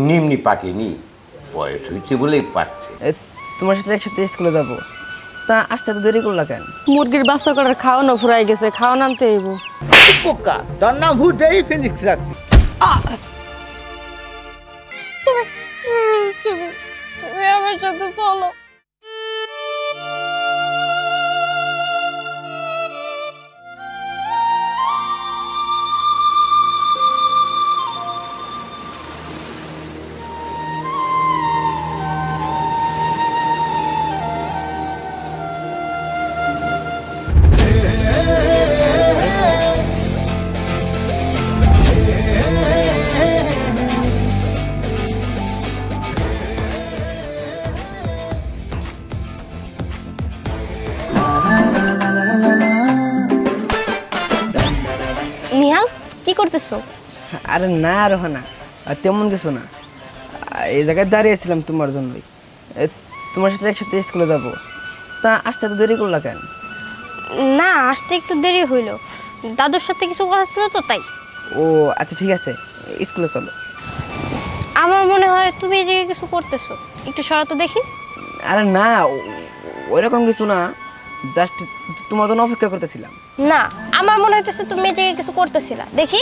নিমনি পাকেনি, বয়স হয়েছে বলেই পাচ্ছে। তোমার সাথে একসাথে স্কুলে যাব, তা আসতে তো দেরি করলা কেন? মুরগির বাচ্চা করার খাওয়ানো ফুরাই গেছে, খাওয়ান আনতে হইব। পোকা তোর নাম হুটেই ফিনিক্স রাখছি। তুমি তুমি তুমি আমার সাথে চলো। নিহাল, কি করতেছো? আরে না রোহানা, তেমন কিছু না, এই জায়গায় দাঁড়িয়েছিলাম তোমার জন্যই। তোমার সাথে একসাথে স্কুলে যাব, তা আসতে তো দেরি করলা কেন? না, আসতে একটু দেরি হইল, দাদুর সাথে কিছু কথা ছিল তো তাই। ও আচ্ছা ঠিক আছে, স্কুলে চলো। আমার মনে হয় তুমি এই জায়গায় কিছু করতেছো, একটু সরা তো দেখি। আরে না, ওইরকম কিছু না, জাস্ট তোমার জন্য অপেক্ষা করতেছিলাম। না, আমার মনে হইতেছে তুমি এই জায়গায় কিছু করতেছিলা, দেখি।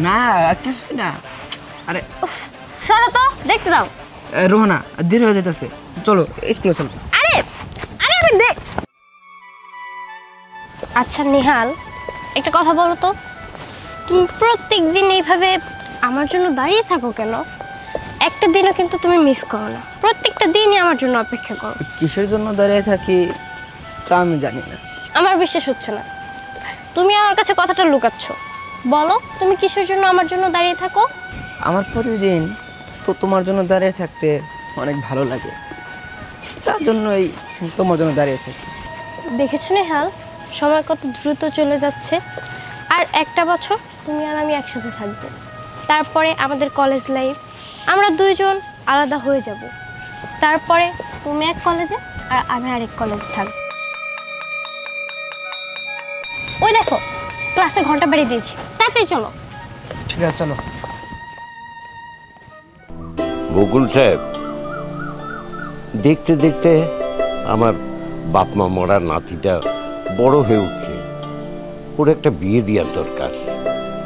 না কিছুই না। আরে সরা তো, দেখতে দাও। রোহানা দেরি হয়ে যেতেছে, চলো স্কুলে চলো। আরে আরে আমি দেখ। আচ্ছা নিহাল, একটা কথা বলো তো, তুমি প্রত্যেক দিন এইভাবে আমার জন্য দাঁড়িয়ে থাকো কেন? একটা দিনও কিন্তু তুমি মিস করো না, প্রত্যেকটা দিনই আমার জন্য অপেক্ষা করো। কিসের জন্য দাঁড়িয়ে থাকি তা আমি জানি না। আমার বিশ্বাস হচ্ছে না, তুমি আমার কাছে কথাটা লুকাচ্ছ। বলো, তুমি কিসের জন্য আমার জন্য দাঁড়িয়ে থাকো? আমার প্রতিদিন তো তোমার জন্য দাঁড়িয়ে থাকতে অনেক ভালো লাগে, তার জন্যই তোমার জন্য দাঁড়িয়ে থাকি। দেখেছো নেহাল, সময় কত দ্রুত চলে যাচ্ছে। আর একটা বছর তুমি আর আমি একসাথে থাকবো, তারপরে আমাদের কলেজ লাইফ, আমরা দুইজন আলাদা হয়ে যাব। তারপরে তুমি এক কলেজে আর আমি আরেক কলেজে থাকবো। ওই দেখো, ক্লাসে ঘন্টা বাড়িয়ে দিয়েছি, তাড়াতাড়ি চলো। ঠিক আছে চলো। বকুল সাহেব, দেখতে দেখতে আমার বাপ মা মরার নাতিটা বড় হয়ে উঠছে, ওর একটা বিয়ে দেওয়ার দরকার।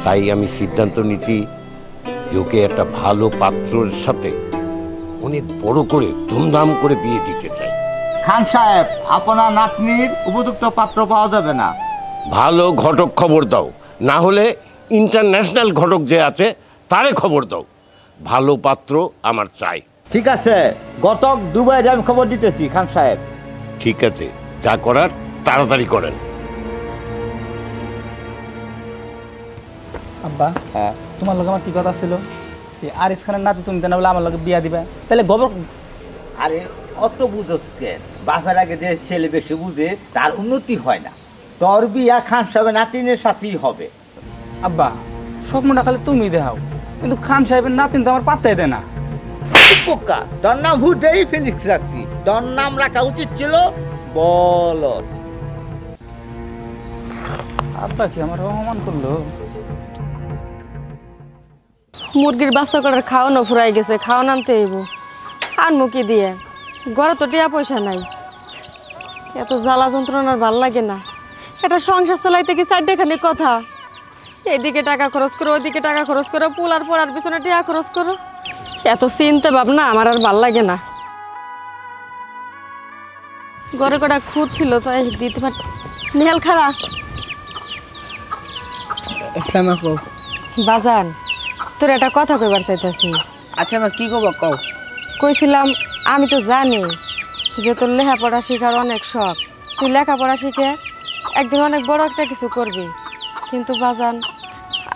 তাই আমি সিদ্ধান্ত নিচ্ছি যে ওকে একটা ভালো পাত্রের সাথে অনেক বড় করে ধুমধাম করে বিয়ে দিতে চাই। খান সাহেব, আপনার নাতনির উপযুক্ত পাত্র পাওয়া যাবে না। ভালো ঘটক খবর দাও, না হলে ইন্টারন্যাশনাল ঘটক যে আছে তারে খবর দাও। ভালো পাত্র আমার চাই। ঠিক আছে, গতক দুবাই আমি খবর দিতেছি খান সাহেব। ঠিক আছে, যা করার তাড়াতাড়ি করেন। আব্বা, হ্যাঁ তোমার লগে আমার কি কথা ছিল? আরিস খানের নাতি তুমি জানা বলে আমার লগে বিয়া দিবে, তাহলে গোবর। আরে অত বুঝোস কেন? বাপের আগে যে ছেলে বেশি বুঝে তার উন্নতি হয় না। তোর বিয়া খান সাহেবের নাতিনের সাথেই হবে। আব্বা, স্বপ্নটা খালি তুমি দেখাও, কিন্তু খান সাহেবের নাতিন তো আমার পাত্তাই দেয় না। পোকা, তোর নাম হুটেই ফিনিক্স রাখছি, তোর নাম রাখা উচিত ছিল বল। আব্বা কি আমার অপমান করলো? মুরগির বাচ্চা করার খাওয়ানো ফুরাই গেছে, খাওয়ান আনতে হইব। আর মুখে দিয়ে ঘরে তো টিয়া পয়সা নাই, এত জ্বালা যন্ত্রণার ভাল লাগে না। এটা সংসার চালাইতে কি চারটেখানি কথা, এইদিকে টাকা খরচ করো, ওইদিকে টাকা খরচ করো, পোলার পড়ার পিছনে টিয়া খরচ করো, এত চিন্তা ভাবনা আমার আর ভাল লাগে না। ঘরে কটা খুঁত ছিল তাই দিতে পার। নিহাল খারা বাজান, তোর একটা কথা কইবার চাইতেছি। আচ্ছা মা, কি কব কও। কইছিলাম, আমি তো জানি যে তোর লেখাপড়া শেখার অনেক শখ, তুই লেখাপড়া শিখে একদিন অনেক বড় একটা কিছু করবি, কিন্তু বাজান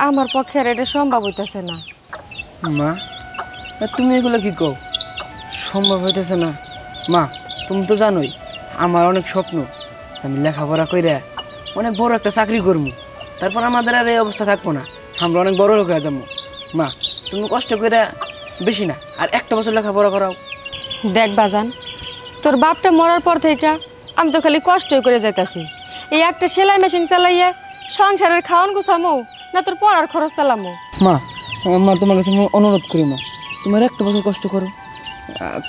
আমার পক্ষে এটা সম্ভব হইতেছে না। মা তুমি এগুলো কি কও? সম্ভব হইতেছে না? মা তুমি তো জানোই আমার অনেক স্বপ্ন, আমি লেখাপড়া কইরা অনেক বড় একটা চাকরি করবো, তারপর আমাদের আর এই অবস্থা থাকবো না, আমরা অনেক বড় লোক হয়ে যাবো। মা তুমি কষ্ট করে বেশি না আর একটা বছর লেখাপড়া করাও। দেখ বাজান, তোর বাপটা মরার পর থেকে আমি তো খালি কষ্টই করে যাইতাছি। এই একটা সেলাই মেশিন চালাইয়া সংসারের খাওয়ান গুছামো না তোর পড়ার খরচ চালামো? মা মা তোমার কাছে অনুরোধ করি, মা তোমার একটা বছর কষ্ট করো,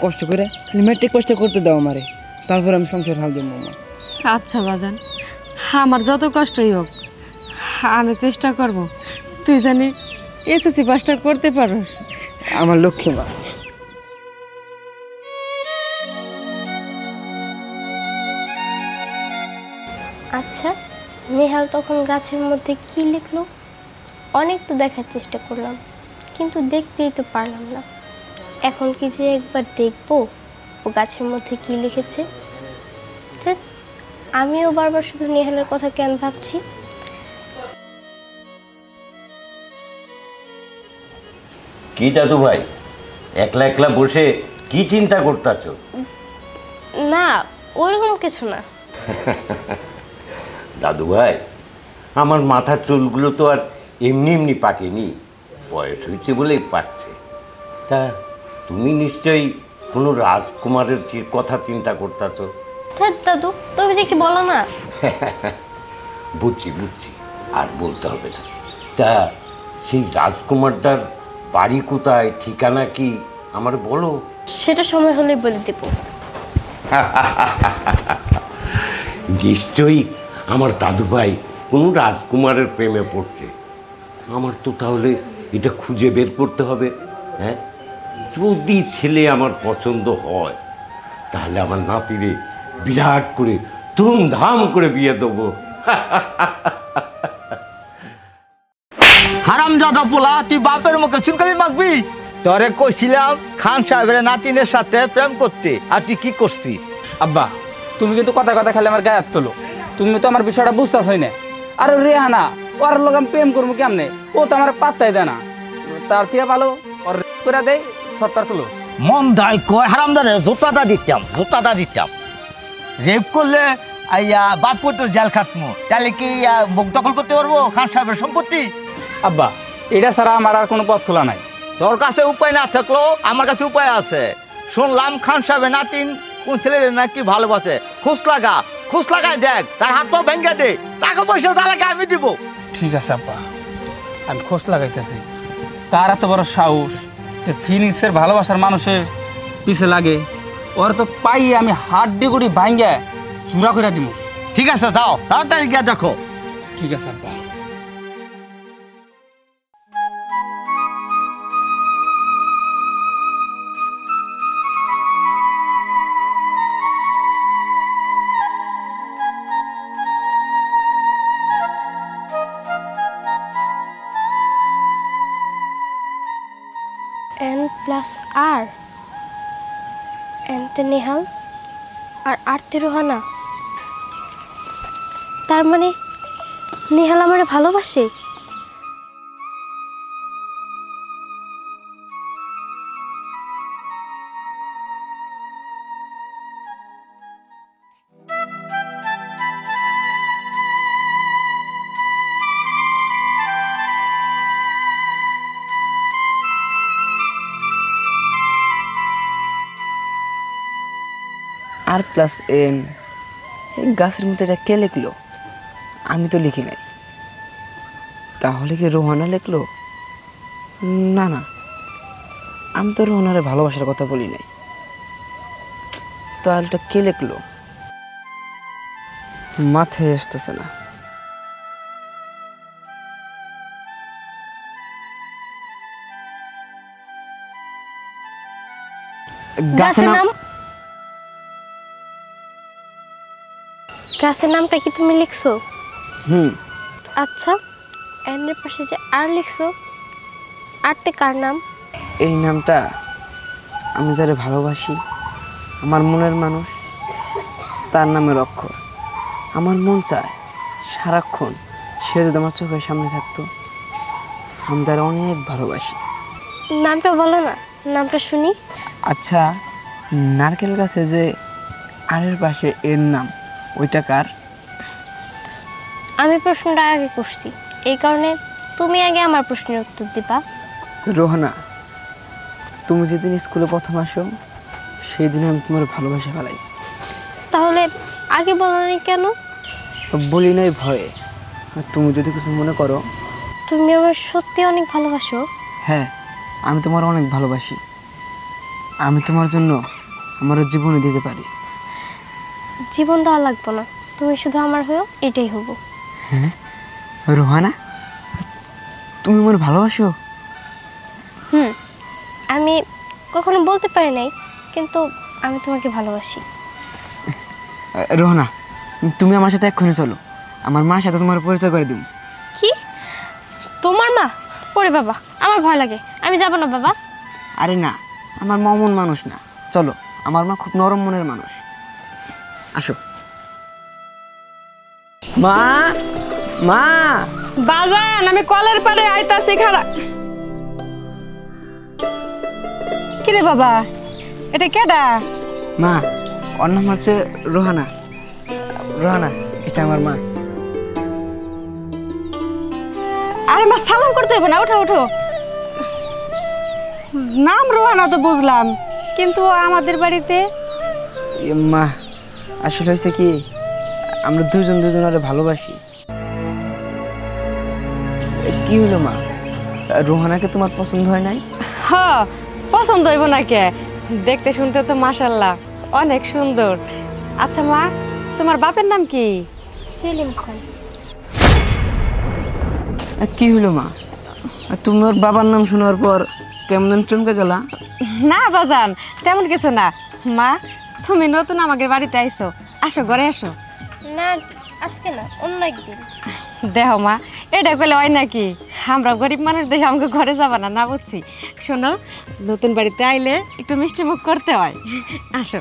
কষ্ট করে খালি ম্যাট্রিক কষ্ট করতে দাও আমারে, তারপর আমি সংসার হাল দেবো মা। আচ্ছা বাজান, আমার যত কষ্টই হোক আমি চেষ্টা করব তুই জানি এসএসসি পাসটা করতে পারোস। আমার লক্ষ্যে মা। আচ্ছা, নেহাল তখন গাছের মধ্যে কি লিখলো? অনেক তো দেখার চেষ্টা করলাম, কিন্তু দেখতেই তো পারলাম না। এখন কি যে একবার দেখবো ও গাছের মধ্যে কি লিখেছে? ধ্যাৎ, আমিও বারবার শুধু নেহালের কথা কেন ভাবছি? কি দাদু ভাই, একলা একলা বসে কি চিন্তা করতেছ? না, ওরকম কিছু না। দাদু ভাই, আমার মাথার চুলগুলো তো আর এমনি এমনি পাকেনি, বয়স হয়েছে বলেই পাকছে। তা তুমি নিশ্চয়ই কোনো রাজকুমারের কথা চিন্তা করতেছ? ধ্যাৎ দাদু, তুমি যে কি বলো না। বুঝছি বুঝছি, আর বলতে হবে না। তা সেই রাজকুমারটার বাড়ি কোথায়, ঠিকানা কি আমার বলো। সেটা সময় হলেই বলে দেব। নিশ্চয়ই আমার দাদু ভাই কোনো রাজকুমারের প্রেমে পড়ছে। আমার তো তাহলে এটা খুঁজে বের করতে হবে। হ্যাঁ, যদি ছেলে আমার পছন্দ হয় তাহলে আমার নাতিরে বিরাট করে ধুমধাম করে বিয়ে দেবো। হারামজাদা পোলা, তুই বাপের মুখে চুনকালি মাখবি? তোরে কইছিলাম খান সাহেবের নাতিনের সাথে প্রেম করতে, আর তুই কি করছিস? আব্বা, তুমি কিন্তু কথা কথা খালি আমার গায়ে হাত তোলো। তুমি তো আমার বিষয়টা বুঝতেছই না। আর রেহানা, ওর লোক আমি প্রেম করবো কেমনে? ও তো আমার পাত্তাই দেয় না। তার থেকে ভালো ওর করে দেয় সরকার ক্লোজ। মন দায় কয় হারামদারে জোতাটা দিতাম। রেপ করলে বাপ পড়তে জেল খাটমু, তাহলে কি বুক দখল করতে পারবো খান সাহেবের সম্পত্তি? আব্বা, এটা ছাড়া আমার আর কোনো পথ খোলা নাই। তোর কাছে উপায় না থাকলো আমার কাছে উপায় আছে। শুনলাম খান সাহেবের নাতিন কোন ছেলের নাকি ভালোবাসে। খুশ লাগাই দেখ, তার হাত পা ভেঙে দে, টাকা পয়সা তাহলে আমি দিব। ঠিক আছে আব্বা, আমি খোঁজ লাগাইতেছি। তার এত বড় সাহস যে ফিনিক্সের ভালোবাসার মানুষের পিছে লাগে, ওর তো পাই আমি হাড্ডি গুড়ি ভাঙ্গে চূড়া করে দিব। ঠিক আছে, যাও তাড়াতাড়ি গিয়ে দেখো। ঠিক আছে আব্বা। N+R, N তে নেহাল আর R তে রোহানা। তার মানে নেহাল আমারে ভালোবাসে? R+N, এই গাছের মধ্যে এটা কে লিখলো? আমি তো লিখি নাই। তাহলে কি রোহানা লিখলো? না না, আমি তো রোহানারে ভালোবাসার কথা বলি নাই। তাহলে এটা কে লিখলো? মাথায় আসতেছে না। গাছের নামটা কি তুমি লিখছো? হুম। আচ্ছা, এন এর পাশে যে আর লিখছো, আরতে কার নাম? এই নামটা আমি যারে ভালোবাসি, আমার মনের মানুষ, তার নামের অক্ষর। আমার মন চায় সারাক্ষণ সে যদি আমার চোখের সামনে থাকতো। আমি তার অনেক ভালোবাসি। নামটা বলো না, নামটা শুনি। আচ্ছা, নারকেল গাছে যে আরের পাশে এর নাম, ওইটা কার? আমি প্রশ্নটা আগে করছি, এই কারণে তুমি আগে আমার প্রশ্নের উত্তর দিবা। রোহানা, তুমি যেদিন স্কুলে প্রথম আসো সেই দিন আমি তোমার ভালোবাসা ফেলাইছি। তাহলে আগে বলনি কেন? বলি নাই ভয়ে। তুমি যদি কিছু মনে করো। তুমি আমার সত্যি অনেক ভালোবাসো? হ্যাঁ, আমি তোমার অনেক ভালোবাসি। আমি তোমার জন্য আমার জীবনে দিতে পারি। জীবন দেওয়া লাগবে না, তুমি শুধু আমার হয়েও এটাই হবো। হ্যাঁ রোহানা, তুমি আমার ভালোবাসো? আমি কখনো বলতে পারি নাই, কিন্তু আমি তোমাকে ভালোবাসি। রোহানা, তুমি আমার সাথে এক্ষুনি চলো, আমার মার সাথে তোমার পরিচয় করে দিব। কি? তোমার মা? ওরে বাবা, আমার ভয় লাগে, আমি যাব না বাবা। আরে না, আমার মা অমন মানুষ না, চলো, আমার মা খুব নরম মনের মানুষ। আসো। মা, মা। বাজান, আমি কলের পাড়ে আইতাছি খারা। কিরে বাবা, এটা কেডা? মা, ওর নাম হচ্ছে রোহানা। রোহানা, এটা আমার মা। আরে মা, সালাম করতে হবে না, ওঠো ওঠো। নাম রোহানা তো বুঝলাম, কিন্তু আমাদের বাড়িতে মা আসলে হয়েছে কি, আমরা দুজনের ভালোবাসি। কি হলো মা, রোহানাকে তোমার পছন্দ হয় নাই? হ, পছন্দ হইব না কে? দেখতে শুনতে তো মাশাআল্লাহ অনেক সুন্দর। আচ্ছা মা, তোমার বাপের নাম কি? সেলিম খান। কি হলো মা, তুমি ওর বাবার নাম শোনার পর কেমন চমকে গেলা? না বাজান, তেমন কিছু না। মা, তুমি নতুন আমাদের বাড়িতে আইছো, আসো ঘরে আসো। না, আজকে না, অন্য একদিন। দেহ মা, এটা কইলে হয় নাকি? আমরা গরিব মানুষ দেখে আমাকে ঘরে যাবা না, না বুঝছি। শোনো, নতুন বাড়িতে আইলে একটু মিষ্টি মুখ করতে হয়। আসো।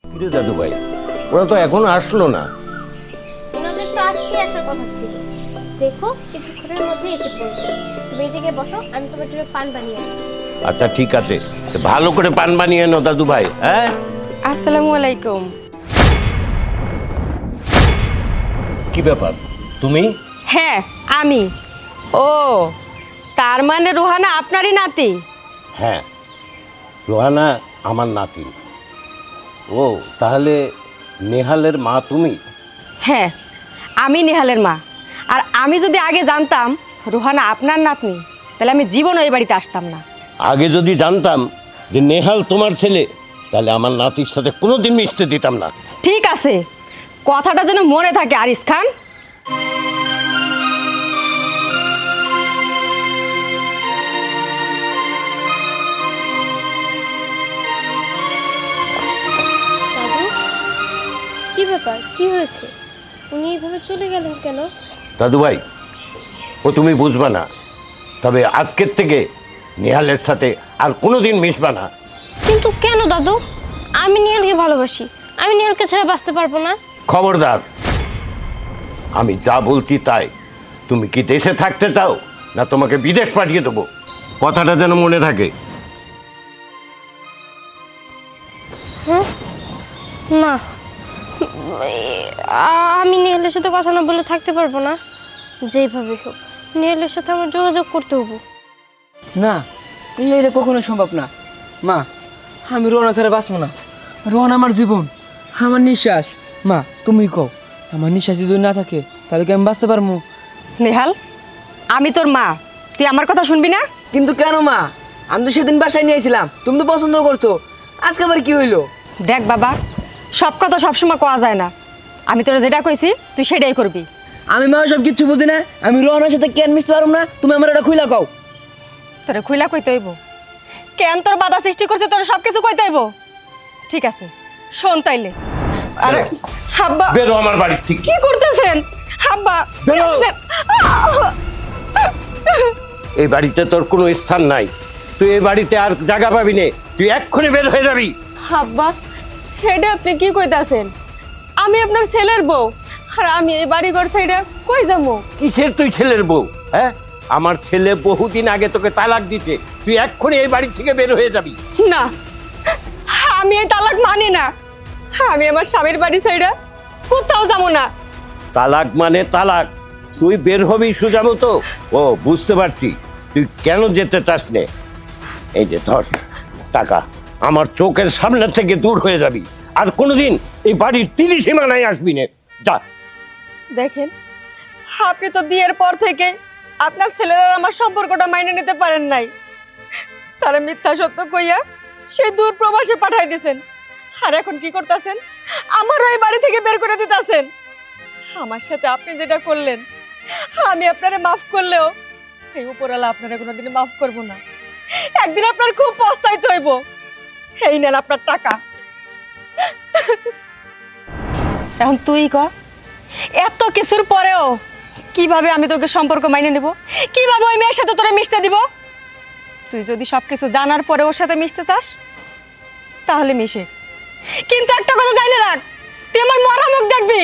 কিরে দাদু ভাই, ওরা তো এখনো আসলো না। ওনাদের তো আজকে আসার কথা ছিল, দেখো কিছুক্ষণের মধ্যে এসে পড়বে। তুমি এই জায়গায় বসো, আমি তোমার জন্য পান বানিয়ে আনছি। আচ্ছা ঠিক আছে, তো ভালো করে পান বানিয়ে নো দাদু ভাই। হ্যাঁ, আসসালামু আলাইকুম। কি ব্যাপার তুমি? হ্যাঁ আমি। ও, তার মানে রোহানা আপনারই নাতি? হ্যাঁ, রোহানা আমার নাতি। ও, তাহলে নেহালের মা তুমি? হ্যাঁ, আমি নেহালের মা। আর আমি যদি আগে জানতাম রোহানা আপনার নাতনি, তাহলে আমি জীবনও এই বাড়িতে আসতাম না। আগে যদি জানতাম যে নেহাল তোমার ছেলে, তাহলে আমার নাতির সাথে কোনোদিন মিশতে দিতাম না। ঠিক আছে, কথাটা যেন মনে থাকে আরিস খান। দাদু, কি ব্যাপার, কি হয়েছে? উনি এইভাবে চলে গেলেন কেন? দাদু ভাই, ও তুমি বুঝবা না, তবে আজকের থেকে নেহালের সাথে আর কোনোদিন মিশবা না। কিন্তু কেন দাদু? আমি নিহালকে ভালোবাসি, আমি নিহালকে ছাড়া বাঁচতে পারবো না। খবরদার, আমি যা বলছি তাই। তুমি কি দেশে থাকতে চাও, না তোমাকে বিদেশ পাঠিয়ে দেবো? কথাটা যেন মনে থাকে। না, আমি নিহালের সাথে কথা না বলে থাকতে পারবো না। যেইভাবে হোক নিহালের সাথে আমার যোগাযোগ করতে হবো। না, এটা কখনো সম্ভব না। মা, আমি রোহানা ছাড়া বাঁচবো না। রোহানা আমার জীবন, আমার নিঃশ্বাস। মা তুমি কও, আমার নিঃশ্বাস যদি না থাকে তাহলে কি আমি বাঁচতে পারবো? নেহাল, আমি তোর মা, তুই আমার কথা শুনবি না? কিন্তু কেন মা, আমি তো সেদিন বাসায় নিয়েছিলাম, তুমি তো পছন্দ করছো, আজকে আবার কি হইলো? দেখ বাবা, সব কথা সবসময় কোয়া যায় না। আমি তোরা যেটা কইছি তুই সেটাই করবি। আমি মা সব কিচ্ছু বুঝি না, আমি রোহানার সাথে কেন মিশতে পারবো না? তুমি আমার এটা খুইলা কও। তোরা খুইলা কইতে হইব? কেন তোর বাধা সৃষ্টি করছে তোরা সব কিছু কইতে হইব? ঠিক আছে, শোন তাইলে। আরে হাব্বা, বেরো আমার বাড়ি থেকে। কি করতেছেন হাব্বা? বেরো। এই বাড়িতে তোর কোনো স্থান নাই, তুই এই বাড়িতে আর জায়গা পাবি নে। তুই এক্ষুনি বের হয়ে যাবি। হাব্বা, এটা আপনি কি কইতাছেন? আমি আপনার ছেলের বউ, আর আমি এই বাড়ি ঘর সাইডে কই যাবো? কিসের তুই ছেলের বউ? হ্যাঁ, আমার ছেলে বহুদিন আগে তোকে তালাক দিছে, তুই এক্ষুনি এই বাড়ি থেকে বের হয়ে যাবি। না, আমি এই তালাক মানি না। আমি আমার স্বামীর বাড়ি সাইডে কোথাও যাবো না। তালাক মানে তালাক, তুই বের হবি সোজা মতো। ও, বুঝতে পারছি তুই কেন যেতে চাস নে। এই যে ধর টাকা, আমার চোখের সামনে থেকে দূর হয়ে যাবি, আর কোনোদিন এই বাড়ির 30 সীমানায় আসবি না। যা। দেখেন, আপনি তো বিয়ের পর থেকে আপনার ছেলেরা আমার সম্পর্কটা মাইনে নিতে পারেন নাই, তারা মিথ্যা সত্য কইয়া সেই দূর প্রবাসে পাঠাই দিয়েছেন। আর এখন কি করতেছেন? আমারও এই বাড়ি থেকে বের করে দিতেছেন। আমার সাথে আপনি যেটা করলেন, আমি আপনারে মাফ করলেও এই উপরওয়ালা আপনারা কোনোদিন মাফ করব না। একদিন আপনার খুব পস্তাইতে হইব। এই নেন আপনার টাকা। এখন তুই ক, এত কিছুর পরেও কিভাবে আমি তোকে সম্পর্ক মাইনে নেব? কিভাবে ওই মেয়ের সাথে তোরা মিশতে দিব? তুই যদি সবকিছু জানার পরে ওর সাথে মিশতে চাস তাহলে মিশে, কিন্তু একটা কথা জানি রাখ, তুই আমার মরা মুখ দেখবি।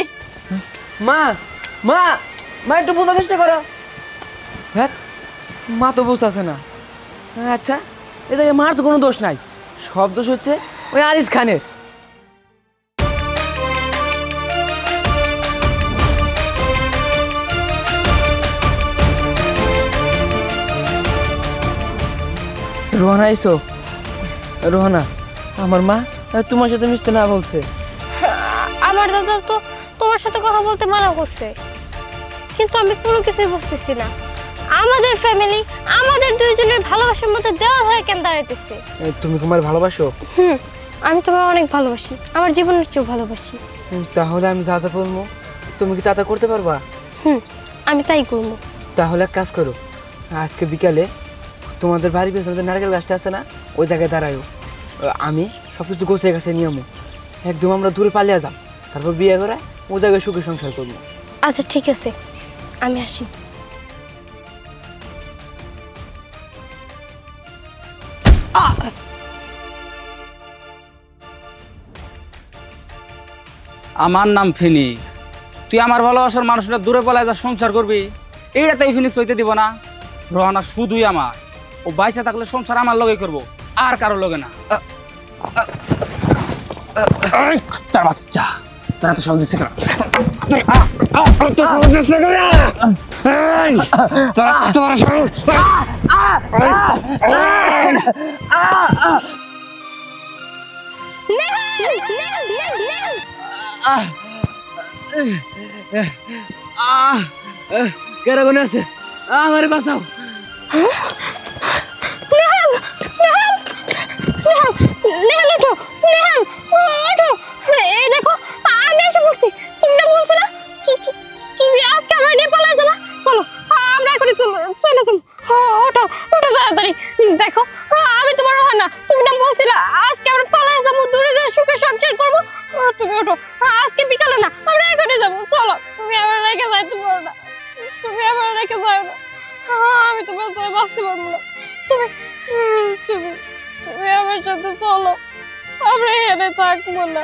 মা মা মা একটু বোঝার চেষ্টা করো। হ্যাঁ, মা তো বুঝতেছে না। আচ্ছা, এটাকে মার তো কোনো দোষ নাই, সব দোষ হচ্ছে ওই আরিস খানের। রোহানা আইসো? রোহানা, আমার মা তোমার সাথে মিশতে না বলছে। আমার দাদা তো তোমার সাথে কথা বলতে মানা করছে, কিন্তু আমি কোনো কিছুই বুঝতেছি না। আমাদের ফ্যামিলি, আমাদের দুইজনের ভালোবাসার মধ্যে দেওয়া হয়ে কেন দাঁড়াইতেছে? তুমি তোমার ভালোবাসো? আমি তোমার অনেক ভালোবাসি, আমার জীবনের চেয়েও ভালোবাসি। তাহলে আমি যা যা বলবো তুমি কি তা করতে পারবা? আমি তাই করবো। তাহলে এক কাজ করো, আজকে বিকালে তোমাদের বাড়ির পেছনে যে নারকেল গাছটা আছে না, ওই জায়গায় দাঁড়ায়ও। আমি সব কিছু গোছের কাছে নিয়ম একদম আমরা দূরে পালিয়ে যাম, তারপর বিয়ে করে ওই জায়গায় সুখে সংসার করবো। আচ্ছা ঠিক আছে, আমি আসি। আমার নাম ফিনিক্স। তুই আমার ভালোবাসার মানুষটা দূরে পালায় যা সংসার করবি, এইটা তো এই ফিনিক্স হইতে দিব না। রোহানা শুধুই আমার, ও বাইসা থাকলে সংসার আমার লগে করবো, আর কারো লগে না। তার বাচ্চা তোরা তো সহজ দিচ্ছে কেন কোনে আছে? আমার বাঁচাও। এই দেখো, আমি এসে পড়ছি। তুমি না বলছো না তুমি আজকে আমার নিয়ে পালা যাবা? চলো আমরা এখনই চলে যাবো। ওঠো ওঠো তাড়াতাড়ি। দেখো, আমি তোমার হয় না, তুমি না বলছিলা আজকে আমরা পালাই যাবো, দূরে যা সুখে সংসার করবো। তুমি ওঠো, আজকে বিকালে না, আমরা এখনই যাবো। চলো, তুমি আমার রেখে যাইতে পারো না, তুমি আমার রেখে যাও না। আমি তোমার সাথে বাঁচতে পারবো না। তুমি তুমি তুমি আমার সাথে চলো, আমরা এখানে থাকবো না।